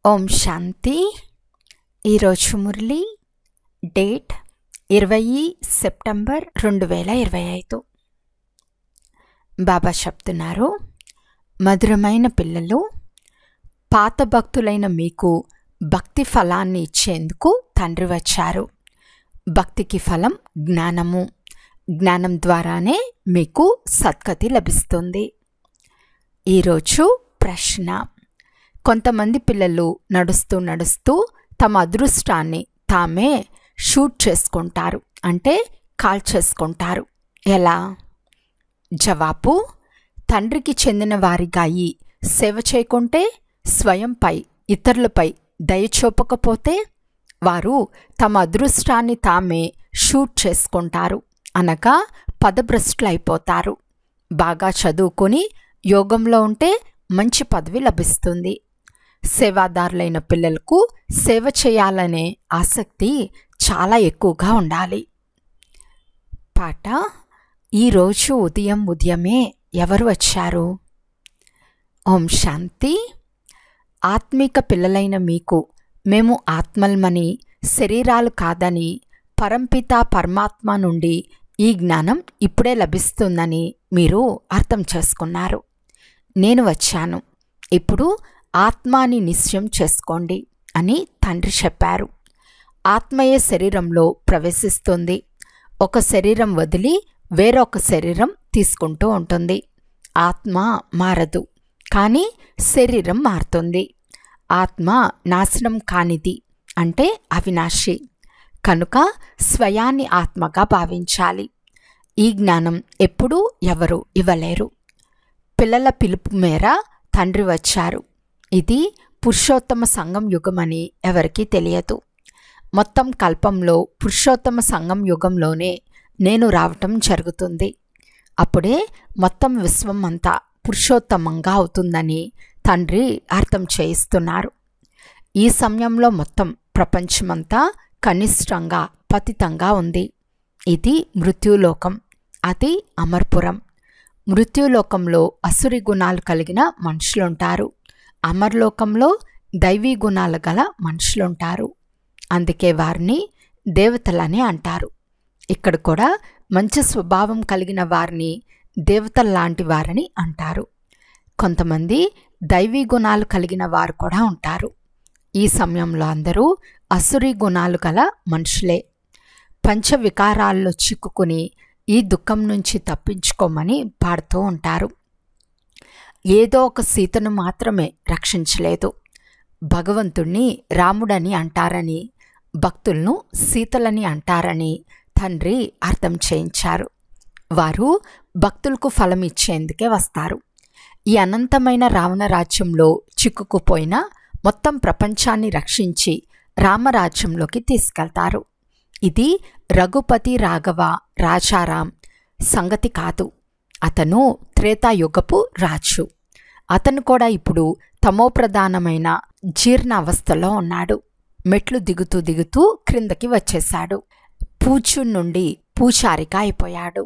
ఓం శాంతి. ఈరోజు Murali date 20 September 2025. బాబా చెప్తున్నారు, మధురమైన పిల్లలు, పాత భక్తులైన మీకు భక్తి ఫలాన్ని ఇచ్చేందుకు తండ్రి వచ్చారు. భక్తికి ఫలం జ్ఞానము. జ్ఞానం ద్వారానే మీకు సద్గతి లభిస్తుంది. ఈరోజు ప్రశ్న: కొంతమంది పిల్లలు నడుస్తూ నడుస్తూ తమ అదృష్టాన్ని తామే షూట్ చేసుకుంటారు, అంటే కాల్ చేసుకుంటారు. ఎలా? జవాబు: తండ్రికి చెందిన వారిగా అయి సేవ చేయకుంటే, స్వయంపై ఇతరులపై దయ చూపకపోతే వారు తమ అదృష్టాన్ని తామే షూట్ చేసుకుంటారు, అనగా పదభ్రష్టులైపోతారు. బాగా చదువుకొని యోగంలో ఉంటే మంచి పదవి లభిస్తుంది. సేవాదారులైన పిల్లలకు సేవ చేయాలనే ఆసక్తి చాలా ఎక్కువగా ఉండాలి. పాట: ఈరోజు ఉదయమే ఎవరు వచ్చారు? ఓం శాంతి. ఆత్మిక పిల్లలైన మీకు మేము ఆత్మల్మని, శరీరాలు కాదని పరంపిత పరమాత్మ నుండి ఈ జ్ఞానం ఇప్పుడే లభిస్తుందని మీరు అర్థం చేసుకున్నారు. నేను వచ్చాను, ఇప్పుడు ఆత్మాని నిశ్చయం చేసుకోండి అని తండ్రి చెప్పారు. ఆత్మయే శరీరంలో ప్రవేశిస్తుంది. ఒక శరీరం వదిలి వేరొక శరీరం తీసుకుంటూ ఉంటుంది. ఆత్మ మారదు, కానీ శరీరం మారుతుంది. ఆత్మ నాశనం కానిది, అంటే అవినాశి. కనుక స్వయాన్ని ఆత్మగా భావించాలి. ఈ జ్ఞానం ఎప్పుడూ ఎవరు ఇవ్వలేరు. పిల్లల పిలుపు మేర తండ్రి వచ్చారు. ఇది పురుషోత్తమ సంగం యుగమని ఎవరికీ తెలియదు. మొత్తం కల్పంలో పురుషోత్తమ సంగం యుగంలోనే నేను రావటం జరుగుతుంది. అప్పుడే మొత్తం విశ్వం అంతా పురుషోత్తమంగా అవుతుందని తండ్రి అర్థం చేయిస్తున్నారు. ఈ సమయంలో మొత్తం ప్రపంచమంతా కనిష్టంగా పతితంగా ఉంది. ఇది మృత్యులోకం, అది అమర్పురం. మృత్యులోకంలో అసురి గుణాలు కలిగిన మనుషులుంటారు. అమర్లోకంలో దైవీ గుణాలు గల మనుషులుంటారు. అందుకే వారిని దేవతలని అంటారు. ఇక్కడ కూడా మంచి స్వభావం కలిగిన వారిని దేవతల్లాంటి వారని అంటారు. కొంతమంది దైవీ గుణాలు కలిగిన వారు కూడా ఉంటారు. ఈ సమయంలో అందరూ అసురీ గుణాలు గల మనుషులే. పంచవికారాల్లో చిక్కుకుని ఈ దుఃఖం నుంచి తప్పించుకోమని పాడుతూ ఉంటారు. ఏదో ఒక సీతను మాత్రమే రక్షించలేదు. భగవంతుణ్ణి రాముడని అంటారని, భక్తులను సీతలని అంటారని తండ్రి అర్థం చేయించారు. వారు భక్తులకు ఫలం ఇచ్చేందుకే వస్తారు. ఈ అనంతమైన రావణ రాజ్యంలో చిక్కుకుపోయిన మొత్తం ప్రపంచాన్ని రక్షించి రామరాజ్యంలోకి తీసుకెళ్తారు. ఇది రఘుపతి రాఘవ రాజారాం సంగతి కాదు. అతను త్రేతాయుగపు రాజు. అతను కూడా ఇప్పుడు తమోప్రధానమైన జీర్ణ అవస్థలో ఉన్నాడు. మెట్లు దిగుతూ దిగుతూ క్రిందకి వచ్చేశాడు. పూజు నుండి పూజారిగా అయిపోయాడు.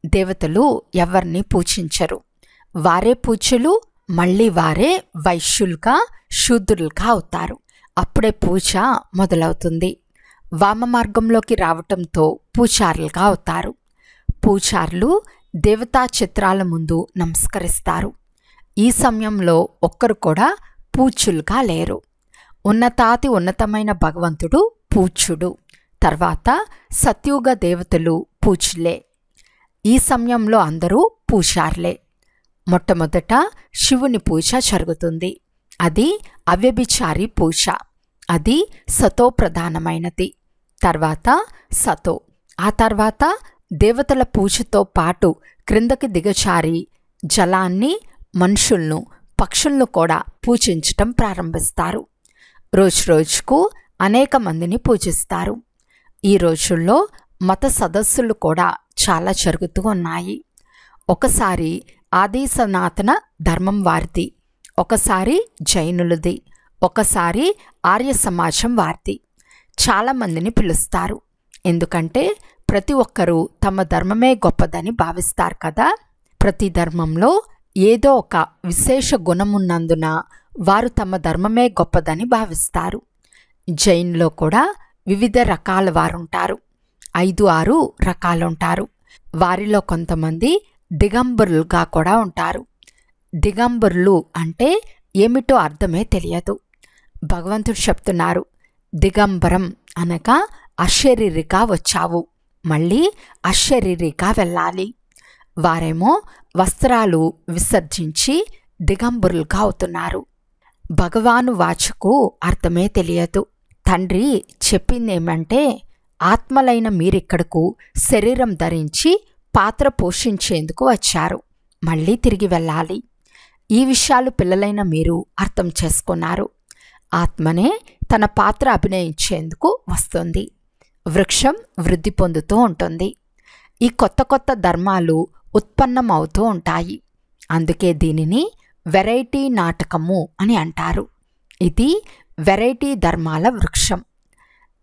దేవతలు ఎవరిని పూజించరు. వారే పూజలు, మళ్ళీ వారే వైశ్యులుగా శూద్రులుగా అవుతారు. అప్పుడే పూజ మొదలవుతుంది. వామ మార్గంలోకి రావటంతో పూజారులుగా అవుతారు. పూజారులు దేవతా చిత్రాల ముందు నమస్కరిస్తారు. ఈ సమయంలో ఒక్కరు కూడా పూజ్యులుగా లేరు. ఉన్నతాతి ఉన్నతమైన భగవంతుడు పూజ్యుడు. తర్వాత సత్యుగ దేవతలు పూజ్యులే. ఈ సమయంలో అందరూ పూజారులే. మొట్టమొదట శివుని పూజ జరుగుతుంది. అది అవ్యభిచారి పూజ. అది సతో ప్రధానమైనది. తర్వాత సతో. ఆ తర్వాత దేవతల పూజతో పాటు క్రిందకి దిగచారి జలాన్ని, మనుషులను, పక్షులను కూడా పూజించటం ప్రారంభిస్తారు. రోజురోజుకు అనేక మందిని పూజిస్తారు. ఈ రోజుల్లో మత సదస్సులు కూడా చాలా జరుగుతూ ఉన్నాయి. ఒకసారి ఆది సనాతన ధర్మం వారిది, ఒకసారి జైనులది, ఒకసారి ఆర్య సమాజం వారిది. చాలామందిని పిలుస్తారు. ఎందుకంటే ప్రతి ఒక్కరూ తమ ధర్మమే గొప్పదని భావిస్తారు కదా. ప్రతి ధర్మంలో ఏదో ఒక విశేష గుణమున్నందున వారు తమ ధర్మమే గొప్పదని భావిస్తారు. జైన్లో కూడా వివిధ రకాల వారుంటారు. 5-6 రకాలుంటారు. వారిలో కొంతమంది దిగంబరులుగా కూడా ఉంటారు. దిగంబరులు అంటే ఏమిటో అర్థమే తెలియదు. భగవంతుడు చెప్తున్నారు, దిగంబరం అనగా అశరీరిగా వచ్చావు, మళ్ళీ అశరీరిగా వెళ్ళాలి. వారేమో వస్త్రాలు విసర్జించి దిగంబరులుగా అవుతున్నారు. భగవాను వాచకు అర్థమే తెలియదు. తండ్రి చెప్పిందేమంటే, ఆత్మలైన మీరిక్కడకు శరీరం ధరించి పాత్ర పోషించేందుకు వచ్చారు, మళ్ళీ తిరిగి వెళ్ళాలి. ఈ విషయాలు పిల్లలైన మీరు అర్థం చేసుకున్నారు. ఆత్మనే తన పాత్ర అభినయించేందుకు వస్తుంది. వృక్షం వృద్ధి పొందుతూ ఉంటుంది. ఈ కొత్త కొత్త ధర్మాలు ఉత్పన్నమవుతూ ఉంటాయి. అందుకే దీనిని వెరైటీ నాటకము అని అంటారు. ఇది వెరైటీ ధర్మాల వృక్షం.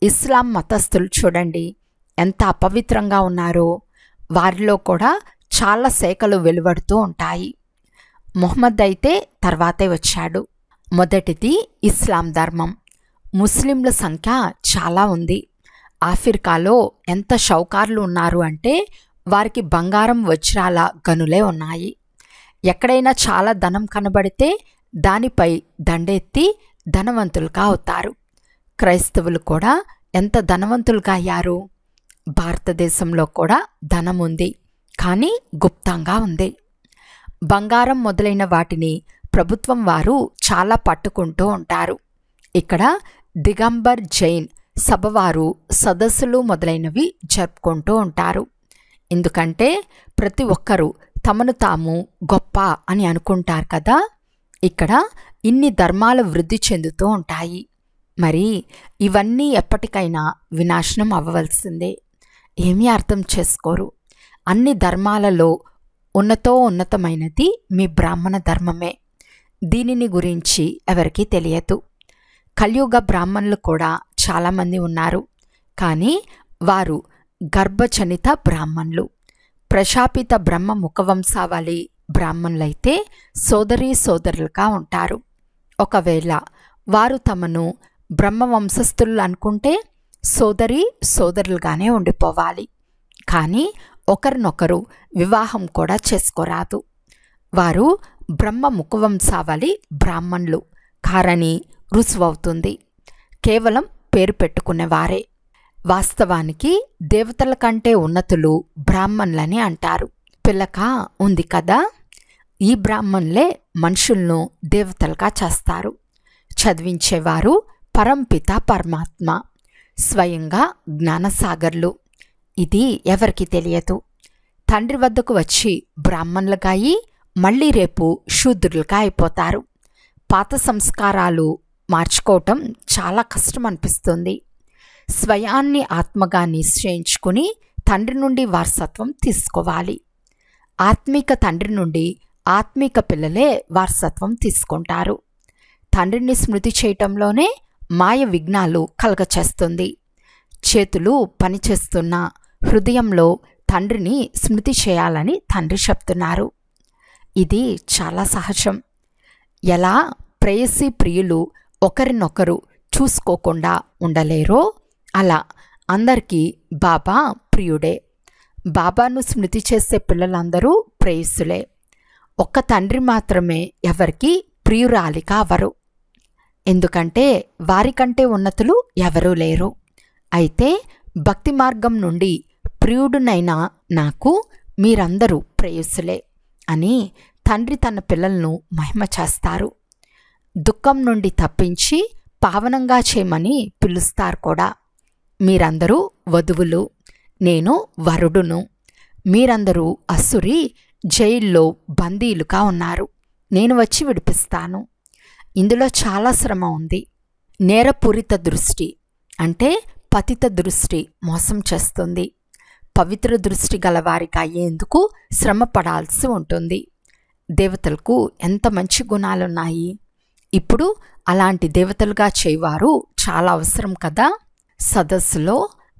ఇస్లాం మతస్థులు చూడండి ఎంత అపవిత్రంగా ఉన్నారో. వారిలో కూడా చాలా శాఖలు వెలువడుతూ ఉంటాయి. ముహమ్మద్ అయితే తర్వాతే వచ్చాడు. మొదటిది ఇస్లాం ధర్మం. ముస్లింల సంఖ్య చాలా ఉంది. ఆఫ్రికాలో ఎంత షౌకార్లు ఉన్నారు అంటే వారికి బంగారం వజ్రాల గనులే ఉన్నాయి. ఎక్కడైనా చాలా ధనం కనబడితే దానిపై దండెత్తి ధనవంతులుగా అవుతారు. క్రైస్తవులు కూడా ఎంత ధనవంతులుగా అయ్యారు. భారతదేశంలో కూడా ధనం ఉంది, కానీ గుప్తంగా ఉంది. బంగారం మొదలైన వాటిని ప్రభుత్వం వారు చాలా పట్టుకుంటూ ఉంటారు. ఇక్కడ దిగంబర్ జైన్ సభవారు సదస్సులు మొదలైనవి జరుపుకుంటూ ఉంటారు. ఎందుకంటే ప్రతి ఒక్కరూ తమను తాము గొప్ప అని అనుకుంటారు కదా. ఇక్కడ ఇన్ని ధర్మాలు వృద్ధి చెందుతూ ఉంటాయి. మరి ఇవన్నీ ఎప్పటికైనా వినాశనం అవ్వవలసిందే. ఏమీ అర్థం చేసుకోరు. అన్ని ధర్మాలలో ఉన్నతమైనది మీ బ్రాహ్మణ ధర్మమే. దీనిని గురించి ఎవరికీ తెలియదు. కలియుగ బ్రాహ్మణులు కూడా చాలామంది ఉన్నారు, కానీ వారు గర్భజనిత బ్రాహ్మణులు. ప్రశాపిత బ్రహ్మ ముఖవంశావళి బ్రాహ్మణులైతే సోదరులుగా ఉంటారు. ఒకవేళ వారు తమను బ్రహ్మవంశస్థులు అనుకుంటే సోదరులుగానే ఉండిపోవాలి, కానీ ఒకరినొకరు వివాహం కూడా చేసుకోరాదు. వారు బ్రహ్మ ముఖవంశావళి బ్రాహ్మణులు కారని రుజువవుతుంది. కేవలం పేరు పెట్టుకునేవారే. వాస్తవానికి దేవతల కంటే ఉన్నతులు బ్రాహ్మణులని అంటారు. పిల్లక ఉంది కదా, ఈ బ్రాహ్మణులే మనుషులను దేవతలుగా చేస్తారు. చదివించేవారు పరంపిత పరమాత్మ, స్వయంగా జ్ఞానసాగర్లు. ఇది ఎవరికి తెలియదు. తండ్రి వద్దకు వచ్చి బ్రాహ్మణులుగా అయి మళ్ళీ రేపు శూద్రులుగా అయిపోతారు. పాత సంస్కారాలు మార్చుకోవటం చాలా కష్టం అనిపిస్తుంది. స్వయాన్ని ఆత్మగా నిశ్చయించుకుని తండ్రి నుండి వారసత్వం తీసుకోవాలి. ఆత్మీక తండ్రి నుండి ఆత్మీక పిల్లలే వారసత్వం తీసుకుంటారు. తండ్రిని స్మృతి చేయటంలోనే మాయ విఘ్నాలు కలగచేస్తుంది. చేతులు పనిచేస్తున్న హృదయంలో తండ్రిని స్మృతి చేయాలని తండ్రి చెప్తున్నారు. ఇది చాలా సహజం. ఎలా ప్రేయసి ప్రియులు ఒకరినొకరు చూసుకోకుండా ఉండలేరో అలా అందరికీ బాబా ప్రియుడే. బాబాను స్మృతి చేసే పిల్లలందరూ ప్రేయసులే. ఒక్క తండ్రి మాత్రమే ఎవరికి ప్రియురాలి కావరు. ఎందుకంటే వారికంటే ఉన్నతులు ఎవరూ లేరు. అయితే భక్తి మార్గం నుండి ప్రియుడునైనా నాకు మీరందరూ ప్రేయసులే అని తండ్రి తన పిల్లలను మహిమ చేస్తారు. దుఃఖం నుండి తప్పించి పావనంగా చేయమని పిలుస్తారు కూడా. మీరందరూ వధువులు, నేను వరుడును. మీరందరూ అసురి జైల్లో బందీలుగా ఉన్నారు. నేను వచ్చి విడిపిస్తాను. ఇందులో చాలా శ్రమ ఉంది. నేరపూరిత దృష్టి అంటే పతిత దృష్టి మోసం చేస్తుంది. పవిత్ర దృష్టి గలవారికి అయ్యేందుకు శ్రమ పడాల్సి ఉంటుంది. దేవతలకు ఎంత మంచి గుణాలున్నాయి. ఇప్పుడు అలాంటి దేవతలుగా చేయవారు చాలా అవసరం కదా. సదస్సులో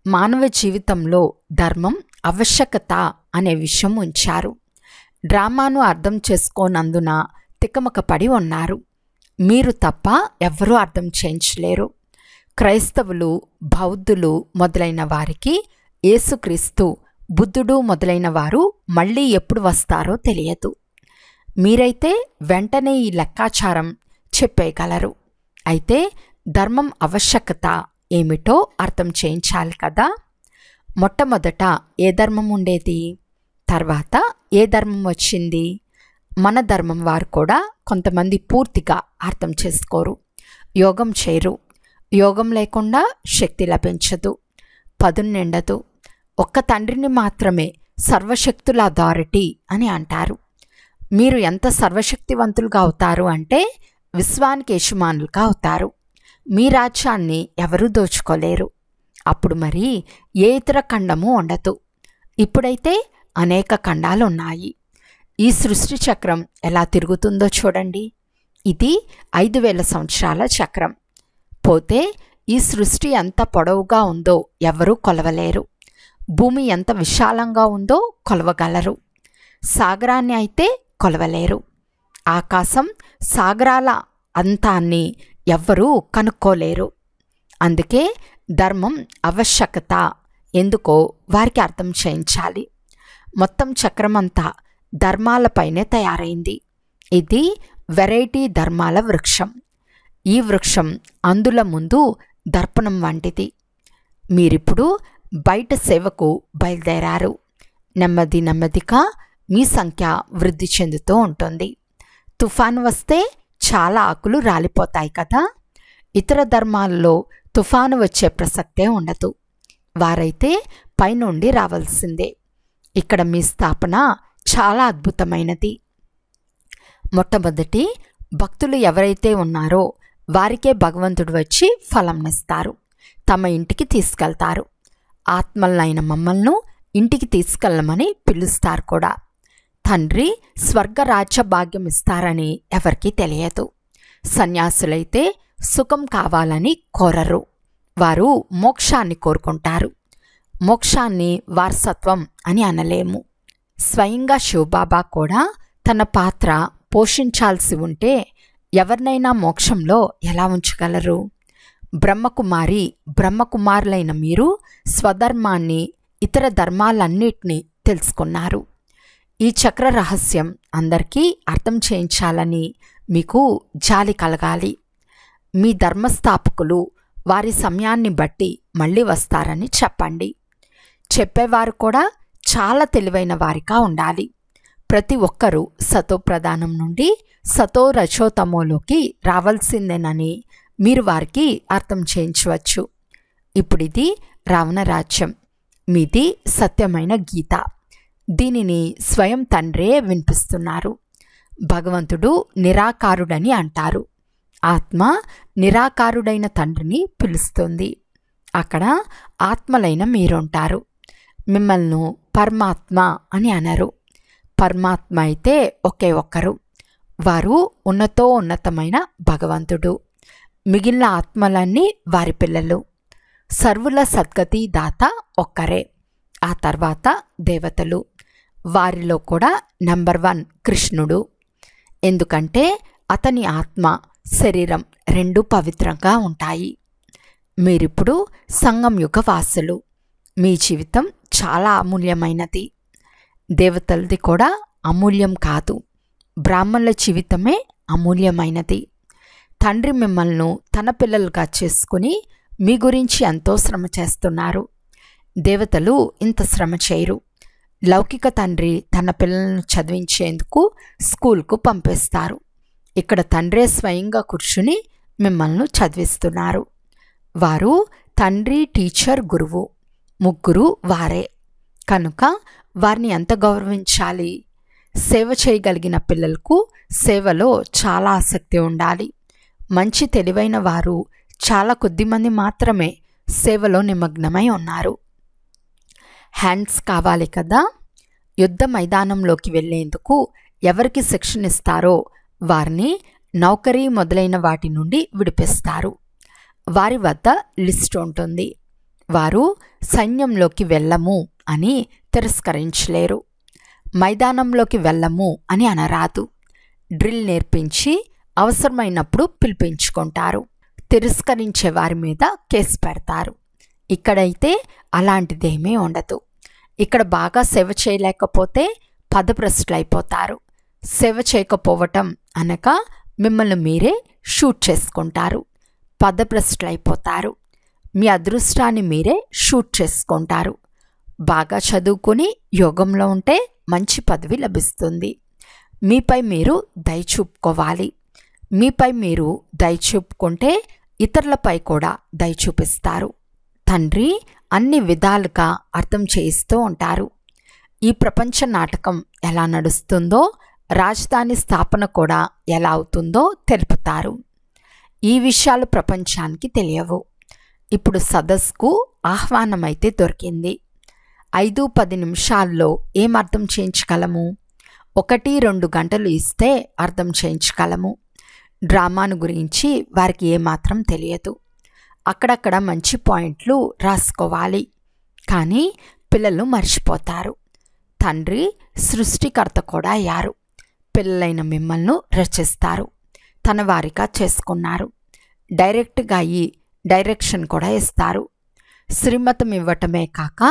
మానవ జీవితంలో ధర్మం ఆవశ్యకత అనే విషయం ఉంచారు. డ్రామాను అర్థం చేసుకోనందున తికమక పడి ఉన్నారు. మీరు తప్ప ఎవ్వరూ అర్థం చేయించలేరు. క్రైస్తవులు, బౌద్ధులు మొదలైన వారికి యేసుక్రీస్తు, బుద్ధుడు మొదలైన వారు మళ్ళీ ఎప్పుడు వస్తారో తెలియదు. మీరైతే వెంటనే ఈ లెక్కాచారం చెప్పేయగలరు. అయితే ధర్మం ఆవశ్యకత ఏమిటో అర్థం చేయించాలి కదా. మొట్టమొదట ఏ ధర్మం ఉండేది? తర్వాత ఏ ధర్మం వచ్చింది? మన ధర్మం వారు కూడా కొంతమంది పూర్తిగా అర్థం చేసుకోరు, యోగం చేయరు. యోగం లేకుండా శక్తి లభించదు, పదును నిండదు. ఒక్క తండ్రిని మాత్రమే సర్వశక్తుల అథారిటీ అని అంటారు. మీరు ఎంత సర్వశక్తివంతులుగా అవుతారు అంటే విశ్వానికి యజమానులుగా అవుతారు. మీ రాజ్యాన్ని ఎవరూ దోచుకోలేరు. అప్పుడు మరి ఏ ఇతర ఖండము ఉండదు. ఇప్పుడైతే అనేక ఖండాలు ఉన్నాయి. ఈ సృష్టి చక్రం ఎలా తిరుగుతుందో చూడండి. ఇది 5000 సంవత్సరాల చక్రం. పోతే ఈ సృష్టి ఎంత పొడవుగా ఉందో ఎవరూ కొలవలేరు. భూమి ఎంత విశాలంగా ఉందో కొలవగలరు. సాగరాన్ని అయితే కొలవలేరు. ఆకాశం, సాగరాల అంతాన్ని ఎవ్వరూ కనుక్కోలేరు. అందుకే ధర్మం ఆవశ్యకత ఎందుకో వారికి అర్థం చేయించాలి. మొత్తం చక్రమంతా ధర్మాలపైనే తయారైంది. ఇది వెరైటీ ధర్మాల వృక్షం. ఈ వృక్షం అందుల ముందు దర్పణం వంటిది. మీరిప్పుడు బయట సేవకు బయలుదేరారు. నెమ్మది నెమ్మదిగా మీ సంఖ్య వృద్ధి చెందుతూ ఉంటుంది. తుఫాను వస్తే చాలా ఆకులు రాలిపోతాయి కదా. ఇతర ధర్మాల్లో తుఫాను వచ్చే ప్రసక్తే ఉండదు. వారైతే పైనుండి రావాల్సిందే. ఇక్కడ మీ స్థాపన చాలా అద్భుతమైనది. మొట్టమొదటి భక్తులు ఎవరైతే ఉన్నారో వారికే భగవంతుడు వచ్చి ఫలంనిస్తారు, తమ ఇంటికి తీసుకెళ్తారు. ఆత్మలైన మమ్మల్ని ఇంటికి తీసుకెళ్ళమని పిలుస్తారు కూడా. తండ్రి స్వర్గరాజ్య భాగ్యం ఇస్తారని ఎవరికీ తెలియదు. సన్యాసులైతే సుఖం కావాలని కోరరు, వారు మోక్షాన్ని కోరుకుంటారు. మోక్షాన్ని వారసత్వం అని అనలేము. స్వయంగా శివబాబా కూడా తన పాత్ర పోషించాల్సి ఉంటే ఎవరినైనా మోక్షంలో ఎలా ఉంచగలరు? బ్రహ్మకుమారి, బ్రహ్మకుమారులైన మీరు స్వధర్మాన్ని, ఇతర ధర్మాలన్నిటినీ తెలుసుకున్నారు. ఈ చక్ర రహస్యం అందరికీ అర్థం చేయించాలని మీకు జాలి కలగాలి. మీ ధర్మస్థాపకులు వారి సమయాన్ని బట్టి మళ్ళీ వస్తారని చెప్పండి. చెప్పేవారు కూడా చాలా తెలివైన వారిగా ఉండాలి. ప్రతి ఒక్కరూ సతో ప్రధానం నుండి సతో రజోతమోలోకి రావాల్సిందేనని మీరు వారికి అర్థం చేయించవచ్చు. ఇప్పుడిది రావణ రాజ్యం, మీది సత్యమైన గీత. దీనిని స్వయం తండ్రే వినిపిస్తున్నారు. భగవంతుడు నిరాకారుడని అంటారు. ఆత్మ నిరాకారుడైన తండ్రిని పిలుస్తుంది. అక్కడ ఆత్మలైన మీరుంటారు. మిమ్మల్ని పరమాత్మ అని అనరు. పరమాత్మ అయితే ఒకే ఒక్కరు, వారు ఉన్నతమైన భగవంతుడు. మిగిలిన ఆత్మలన్నీ వారి పిల్లలు. సర్వుల సద్గతి దాత ఒక్కరే. ఆ తర్వాత దేవతలు. వారిలో కూడా నెంబర్ 1 కృష్ణుడు. ఎందుకంటే అతని ఆత్మ, శరీరం రెండూ పవిత్రంగా ఉంటాయి. మీరిప్పుడు సంగం యుగ వాసులు. మీ జీవితం చాలా అమూల్యమైనది. దేవతలది కూడా అమూల్యం కాదు, బ్రాహ్మణుల జీవితమే అమూల్యమైనది. తండ్రి మిమ్మల్ని తన పిల్లలుగా చేసుకుని మీ గురించి ఎంతో శ్రమ చేస్తున్నారు. దేవతలు ఇంత శ్రమ చేయరు. లౌకిక తండ్రి తన పిల్లలను చదివించేందుకు స్కూల్కు పంపిస్తారు. ఇక్కడ తండ్రే స్వయంగా కూర్చుని మిమ్మల్ని చదివిస్తున్నారు. వారు తండ్రి, టీచర్, గురువు ముగ్గురు వారే. కనుక వారిని ఎంత గౌరవించాలి? సేవ చేయగలిగిన పిల్లలకు సేవలో చాలా ఆసక్తి ఉండాలి. మంచి తెలివైన వారు చాలా కొద్దిమంది మాత్రమే సేవలో నిమగ్నమై ఉన్నారు. హ్యాండ్స్ కావాలి కదా. యుద్ధ మైదానంలోకి వెళ్లేందుకు ఎవరికి శిక్షణ ఇస్తారో వారిని నౌకరీ మొదలైన వాటి నుండి విడిపిస్తారు. వారి వద్ద లిస్ట్ ఉంటుంది. వారు సైన్యంలోకి వెళ్ళము అని తిరస్కరించలేరు. మైదానంలోకి వెళ్ళము అని అనరాదు. డ్రిల్ నేర్పించి అవసరమైనప్పుడు పిలిపించుకుంటారు. తిరస్కరించే వారి మీద కేసు పెడతారు. ఇక్కడైతే అలాంటిదేమీ ఉండదు. ఇక్కడ బాగా సేవ చేయలేకపోతే పదభ్రష్టులైపోతారు. సేవ చేయకపోవటం అనగా మిమ్మల్ని మీరే షూట్ చేసుకుంటారు, పదభ్రష్టులైపోతారు. మీ అదృష్టాన్ని మీరే షూట్ చేసుకుంటారు. బాగా చదువుకుని యోగంలో ఉంటే మంచి పదవి లభిస్తుంది. మీపై మీరు దయ చూపుకోవాలి. మీపై మీరు దయ చూపుకుంటే ఇతరులపై కూడా దయ చూపిస్తారు. తండ్రి అన్ని విధాలుగా అర్థం చేయిస్తూ ఉంటారు. ఈ ప్రపంచ నాటకం ఎలా నడుస్తుందో, రాజధాని స్థాపన కూడా ఎలా అవుతుందో తెలుపుతారు. ఈ విషయాలు ప్రపంచానికి తెలియవు. ఇప్పుడు సదస్సుకు ఆహ్వానమైతే దొరికింది. 5-10 నిమిషాల్లో ఏం అర్థం చేయించగలము? 1-2 గంటలు ఇస్తే అర్థం చేయించగలము. డ్రామాను గురించి వారికి ఏమాత్రం తెలియదు. అక్కడక్కడ మంచి పాయింట్లు రాసుకోవాలి, కానీ పిల్లలు మర్చిపోతారు. తండ్రి సృష్టికర్త కూడా అయ్యారు. పిల్లలైన మిమ్మల్ని రచిస్తారు, తన వారిగా చేసుకున్నారు. డైరెక్ట్గా అయ్యి డైరెక్షన్ కూడా ఇస్తారు. శ్రీమతం ఇవ్వటమే కాక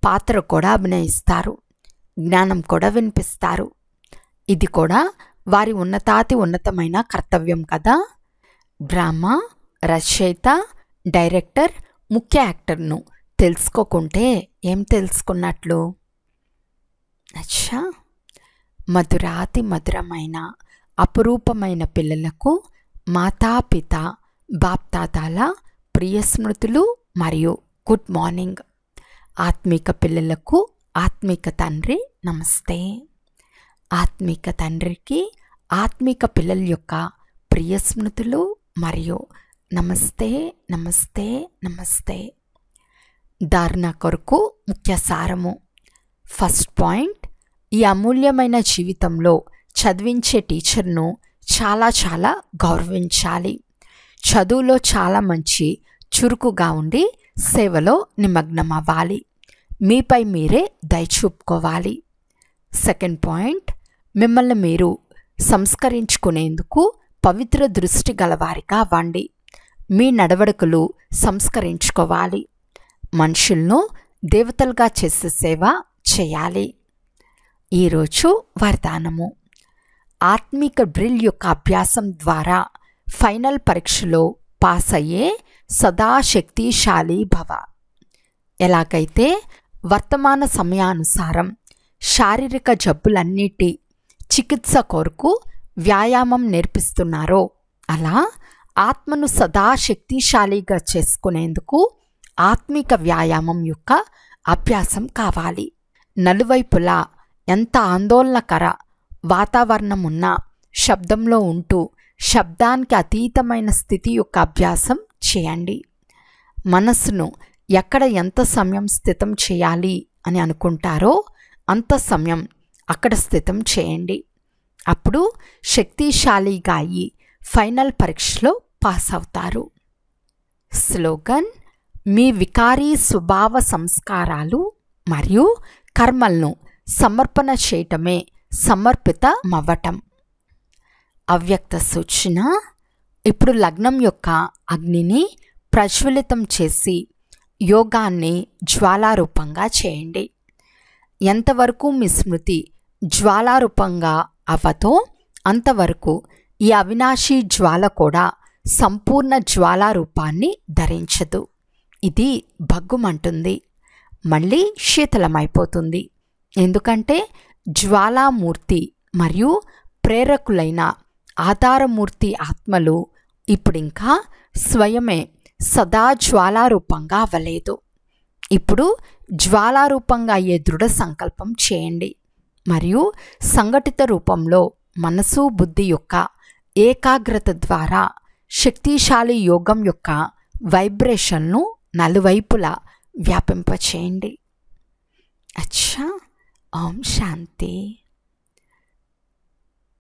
పాత్ర కూడా అభినయిస్తారు, జ్ఞానం కూడా వినిపిస్తారు. ఇది కూడా వారి ఉన్నతమైన కర్తవ్యం కదా. డ్రామా రచయిత, డైరెక్టర్, ముఖ్య యాక్టర్ను తెలుసుకోకుంటే ఏం తెలుసుకున్నట్లు? అచ్చా, మధురాతి మధురమైన అపురూపమైన పిల్లలకు మాతాపిత బాప్తాదాల ప్రియ స్మృతులు మరియు గుడ్ మార్నింగ్. ఆత్మిక పిల్లలకు ఆత్మిక తండ్రి నమస్తే. ఆత్మిక తండ్రికి ఆత్మిక పిల్లల యొక్క ప్రియ స్మృతులు మరియు నమస్తే నమస్తే నమస్తే. ధారణ కొరకు ముఖ్య సారము. ఫస్ట్ పాయింట్, ఈ అమూల్యమైన జీవితంలో చదివించే టీచర్ను చాలా చాలా గౌరవించాలి. చదువులో చాలా మంచి చురుకుగా ఉండి సేవలో నిమగ్నం అవ్వాలి. మీపై మీరే దయ చూపుకోవాలి. సెకండ్ పాయింట్, మిమ్మల్ని మీరు సంస్కరించుకునేందుకు పవిత్ర దృష్టి గలవారిగా అవ్వండి. మీ నడవడికలు సంస్కరించుకోవాలి. మనుషులను దేవతలుగా చేసే సేవ చేయాలి. ఈరోజు వరదానము. ఆత్మిక డ్రిల్ యొక్క అభ్యాసం ద్వారా ఫైనల్ పరీక్షలో పాస్ అయ్యే సదా శక్తిశాలి భవ. ఎలాగైతే వర్తమాన సమయానుసారం శారీరక జబ్బులన్నిటి చికిత్స కొరకు వ్యాయామం నేర్పిస్తున్నారో, అలా ఆత్మను సదా శక్తిశాలిగా చేసుకునేందుకు ఆత్మిక వ్యాయామం యొక్క అభ్యాసం కావాలి. నలువైపులా ఎంత ఆందోళనకర వాతావరణం ఉన్నా శబ్దంలో ఉంటూ శబ్దానికి అతీతమైన స్థితి యొక్క అభ్యాసం చేయండి. మనస్సును ఎక్కడ ఎంత సమయం స్థితం చేయాలి అని అనుకుంటారో అంత సమయం అక్కడ స్థితం చేయండి. అప్పుడు శక్తిశాలిగా అయ్యి ఫైనల్ పరీక్షలో పాస్ అవుతారు. స్లోగన్: మీ వికారీ స్వభావ సంస్కారాలు మరియు కర్మలను సమర్పణ చేయటమే సమర్పితమవ్వటం. అవ్యక్త సూచన: ఇప్పుడు లగ్నం యొక్క అగ్నిని ప్రజ్వలితం చేసి యోగాన్ని జ్వాలారూపంగా చేయండి. ఎంతవరకు మీ స్మృతి జ్వాలారూపంగా అవ్వతో అంతవరకు ఈ అవినాశీ జ్వాల కూడా సంపూర్ణ జ్వాలారూపాన్ని ధరించదు. ఇది భగ్గుమంటుంది, మళ్ళీ శీతలమైపోతుంది. ఎందుకంటే జ్వాలామూర్తి మరియు ప్రేరకులైన ఆధారమూర్తి ఆత్మలు ఇప్పుడింకా స్వయమే సదా జ్వాలారూపంగా అవ్వలేదు. ఇప్పుడు జ్వాలారూపంగా అయ్యే దృఢ సంకల్పం చేయండి మరియు సంఘటిత రూపంలో మనసు బుద్ధి యొక్క ఏకాగ్రత ద్వారా శక్తిశాలి యోగం యొక్క వైబ్రేషన్ను నలువైపులా వ్యాపింపచేయండి. అచ్చా, ఓం శాంతి.